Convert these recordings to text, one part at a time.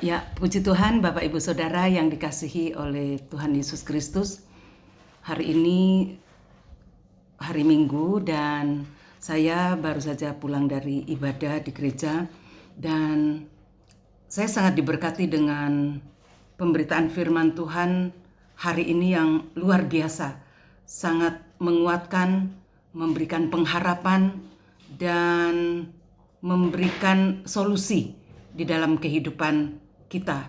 Ya, puji Tuhan Bapak Ibu Saudara yang dikasihi oleh Tuhan Yesus Kristus. Hari ini hari Minggu dan saya baru saja pulang dari ibadah di gereja dan saya sangat diberkati dengan pemberitaan firman Tuhan hari ini yang luar biasa. Sangat menguatkan, memberikan pengharapan dan memberikan solusi di dalam kehidupan kita.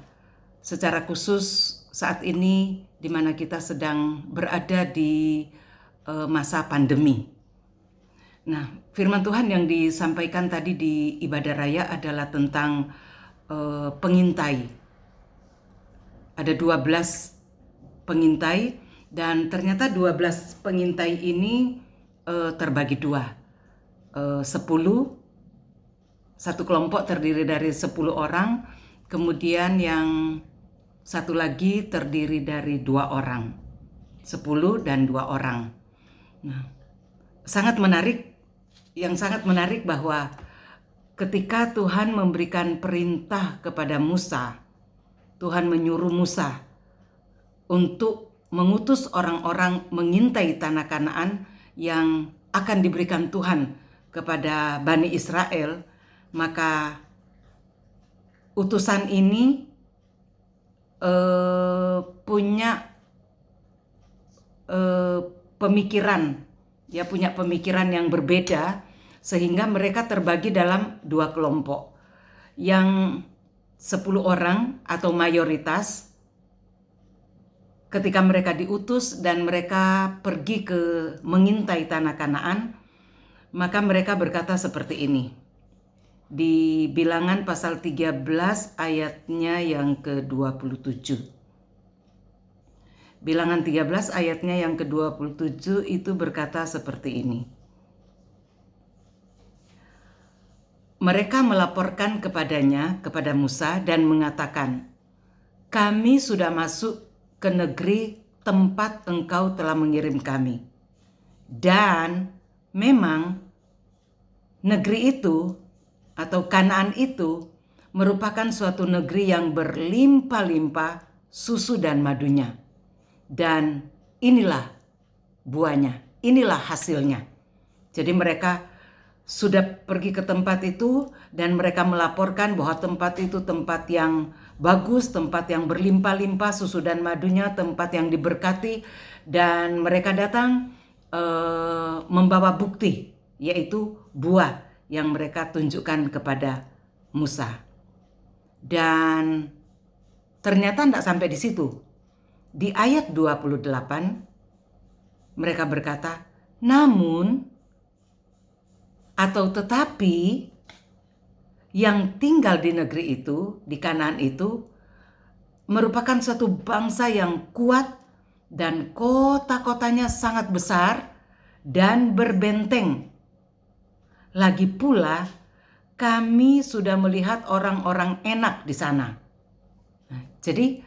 Secara khusus saat ini di mana kita sedang berada di masa pandemi. Nah, firman Tuhan yang disampaikan tadi di ibadah raya adalah tentang pengintai. Ada 12 pengintai dan ternyata 12 pengintai ini terbagi dua. 10, satu kelompok terdiri dari 10 orang, kemudian yang satu lagi terdiri dari 2 orang. 10 dan 2 orang. Nah, yang sangat menarik bahwa ketika Tuhan memberikan perintah kepada Musa, Tuhan menyuruh Musa untuk mengutus orang-orang mengintai tanah Kanaan yang akan diberikan Tuhan kepada Bani Israel, maka utusan ini punya pemikiran yang berbeda, sehingga mereka terbagi dalam 2 kelompok. Yang 10 orang atau mayoritas, ketika mereka diutus dan mereka pergi ke mengintai tanah Kanaan, maka mereka berkata seperti ini. Di Bilangan pasal 13 ayatnya yang ke-27. Bilangan 13 ayatnya yang ke-27 itu berkata seperti ini. Mereka melaporkan kepada Musa dan mengatakan, "Kami sudah masuk ke negeri tempat engkau telah mengirim kami. Dan memang negeri itu atau Kanaan itu merupakan suatu negeri yang berlimpah-limpah susu dan madunya. Dan inilah buahnya, inilah hasilnya." Jadi mereka sudah pergi ke tempat itu dan mereka melaporkan bahwa tempat itu tempat yang bagus, tempat yang berlimpah-limpah susu dan madunya, tempat yang diberkati, dan mereka datang membawa bukti, yaitu buah yang mereka tunjukkan kepada Musa. Dan ternyata tidak sampai di situ. Di ayat 28 mereka berkata, namun atau tetapi yang tinggal di negeri itu, di Kanaan itu, merupakan suatu bangsa yang kuat dan kota-kotanya sangat besar dan berbenteng. Lagi pula kami sudah melihat orang-orang enak di sana. Nah, jadi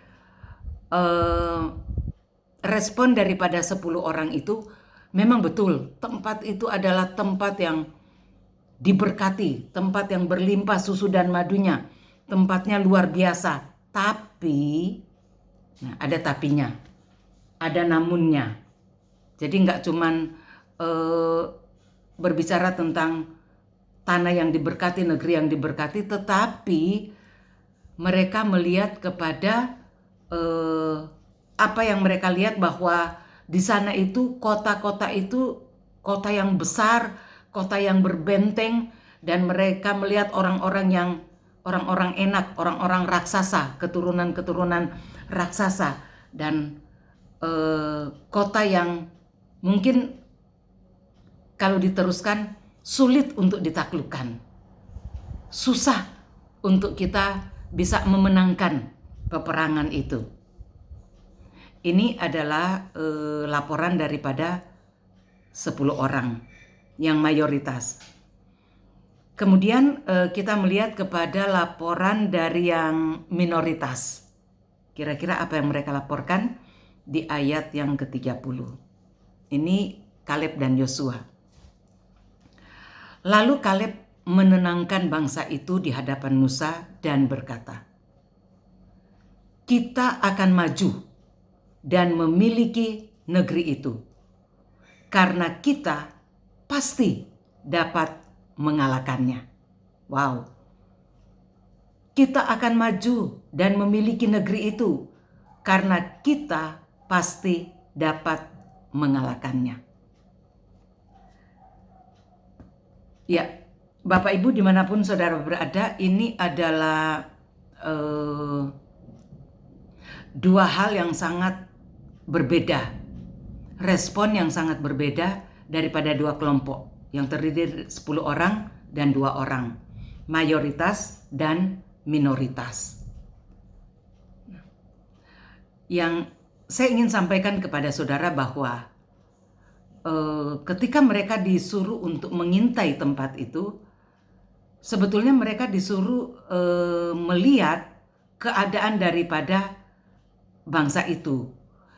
respon daripada 10 orang itu memang betul, tempat itu adalah tempat yang diberkati, tempat yang berlimpah susu dan madunya, tempatnya luar biasa. Tapi, nah ada tapinya, ada namunnya. Jadi nggak cuman berbicara tentang tanah yang diberkati, negeri yang diberkati, tetapi mereka melihat kepada apa yang mereka lihat, bahwa di sana itu kota-kota itu kota yang besar, kota yang berbenteng, dan mereka melihat orang-orang enak, orang-orang raksasa, keturunan-keturunan raksasa, dan kota yang mungkin kalau diteruskan sulit untuk ditaklukkan, susah untuk kita bisa memenangkan peperangan itu. Ini adalah laporan daripada 10 orang yang mayoritas. Kemudian kita melihat kepada laporan dari yang minoritas. Kira-kira apa yang mereka laporkan di ayat yang ke-30. Ini Kaleb dan Yosua. Lalu Kaleb menenangkan bangsa itu di hadapan Musa dan berkata, kita akan maju dan memiliki negeri itu. Karena kita pasti dapat mengalahkannya. Wow. Kita akan maju dan memiliki negeri itu karena kita pasti dapat mengalahkannya. Ya, Bapak Ibu dimanapun saudara berada, ini adalah dua hal yang sangat berbeda. Respon yang sangat berbeda daripada dua kelompok yang terdiri dari 10 orang dan 2 orang. Mayoritas dan minoritas. Yang saya ingin sampaikan kepada saudara bahwa ketika mereka disuruh untuk mengintai tempat itu, sebetulnya mereka disuruh melihat keadaan daripada bangsa itu.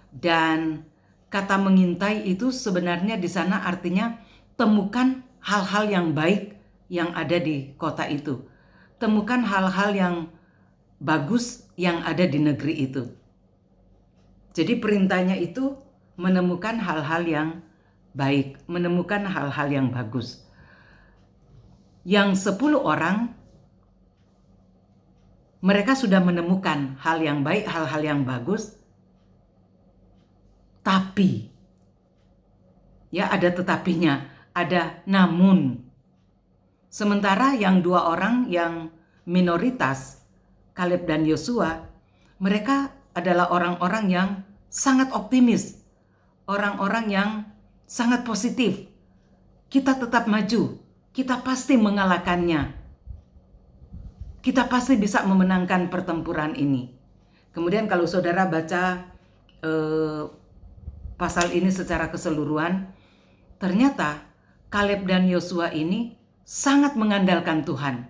Dan kata mengintai itu sebenarnya di sana artinya temukan hal-hal yang baik yang ada di kota itu. Temukan hal-hal yang bagus yang ada di negeri itu. Jadi perintahnya itu menemukan hal-hal yang baik, menemukan hal-hal yang bagus. Yang 10 orang, mereka sudah menemukan hal yang baik, hal-hal yang bagus. Tapi, ya ada tetapinya, ada namun. Sementara yang 2 orang yang minoritas, Kaleb dan Yosua, mereka adalah orang-orang yang sangat optimis, orang-orang yang sangat positif. Kita tetap maju, kita pasti mengalahkannya. Kita pasti bisa memenangkan pertempuran ini. Kemudian kalau saudara baca pasal ini secara keseluruhan, ternyata Kaleb dan Yosua ini sangat mengandalkan Tuhan.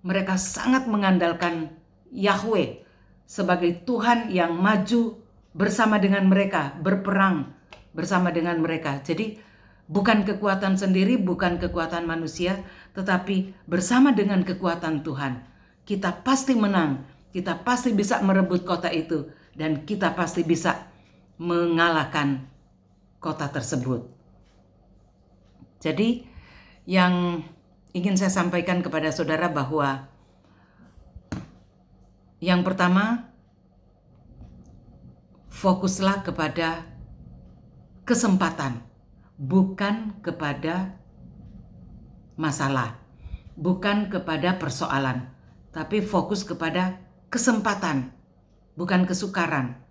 Mereka sangat mengandalkan Yahweh sebagai Tuhan yang maju bersama dengan mereka, berperang bersama dengan mereka. Jadi bukan kekuatan sendiri, bukan kekuatan manusia, tetapi bersama dengan kekuatan Tuhan. Kita pasti menang, kita pasti bisa merebut kota itu, dan kita pasti bisa mengalahkan kota tersebut. Jadi yang ingin saya sampaikan kepada saudara bahwa yang pertama, fokuslah kepada kesempatan, bukan kepada masalah, bukan kepada persoalan, tapi fokus kepada kesempatan, bukan kesukaran.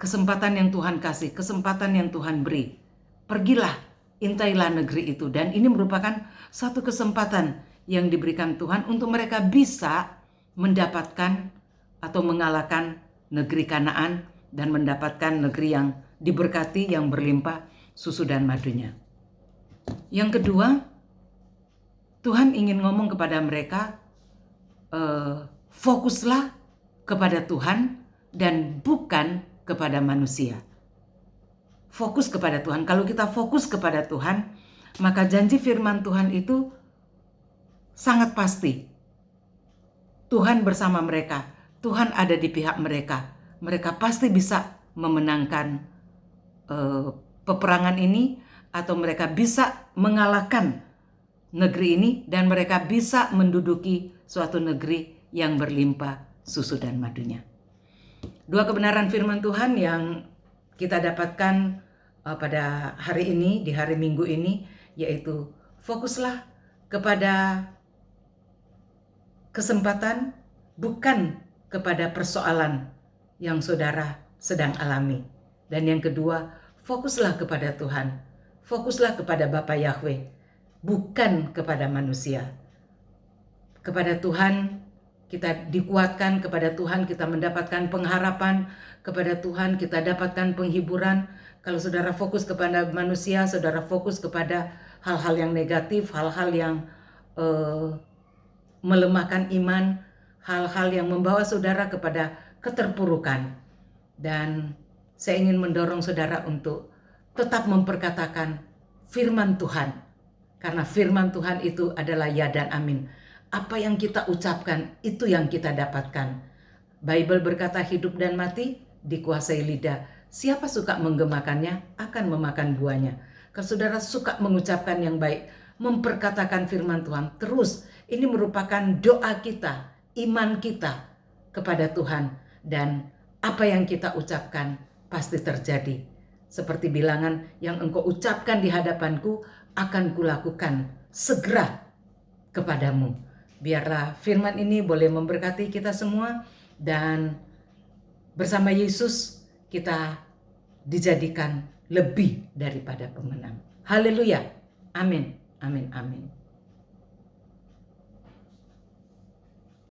Kesempatan yang Tuhan kasih, kesempatan yang Tuhan beri. Pergilah, intailah negeri itu. Dan ini merupakan satu kesempatan yang diberikan Tuhan untuk mereka bisa mendapatkan atau mengalahkan negeri Kanaan dan mendapatkan negeri yang diberkati, yang berlimpah susu dan madunya. Yang kedua, Tuhan ingin ngomong kepada mereka, fokuslah kepada Tuhan dan bukan kepada manusia. Fokus kepada Tuhan. Kalau kita fokus kepada Tuhan, maka janji firman Tuhan itu sangat pasti. Tuhan bersama mereka, Tuhan ada di pihak mereka. Mereka pasti bisa memenangkan peperangan ini, atau mereka bisa mengalahkan negeri ini, dan mereka bisa menduduki suatu negeri yang berlimpah susu dan madunya. Dua kebenaran firman Tuhan yang kita dapatkan pada hari ini, di hari Minggu ini, yaitu fokuslah kepada kesempatan, bukan kepada persoalan yang saudara sedang alami. Dan yang kedua, fokuslah kepada Tuhan, fokuslah kepada Bapa Yahweh, bukan kepada manusia. Kepada Tuhan kita dikuatkan, kepada Tuhan kita mendapatkan pengharapan, kepada Tuhan kita dapatkan penghiburan. Kalau saudara fokus kepada manusia, saudara fokus kepada hal-hal yang negatif, hal-hal yang melemahkan iman, hal-hal yang membawa saudara kepada keterpurukan. Dan saya ingin mendorong saudara untuk tetap memperkatakan firman Tuhan, karena firman Tuhan itu adalah ya dan amin. Apa yang kita ucapkan, itu yang kita dapatkan. Bible berkata hidup dan mati dikuasai lidah. Siapa suka menggemakannya akan memakan buahnya. Kalau saudara suka mengucapkan yang baik, memperkatakan firman Tuhan terus, ini merupakan doa kita, iman kita kepada Tuhan. Dan apa yang kita ucapkan pasti terjadi. Seperti bilangan, yang engkau ucapkan di hadapanku akan kulakukan segera kepadamu. Biarlah firman ini boleh memberkati kita semua, dan bersama Yesus kita dijadikan lebih daripada pemenang. Haleluya. Amin. Amin. Amin.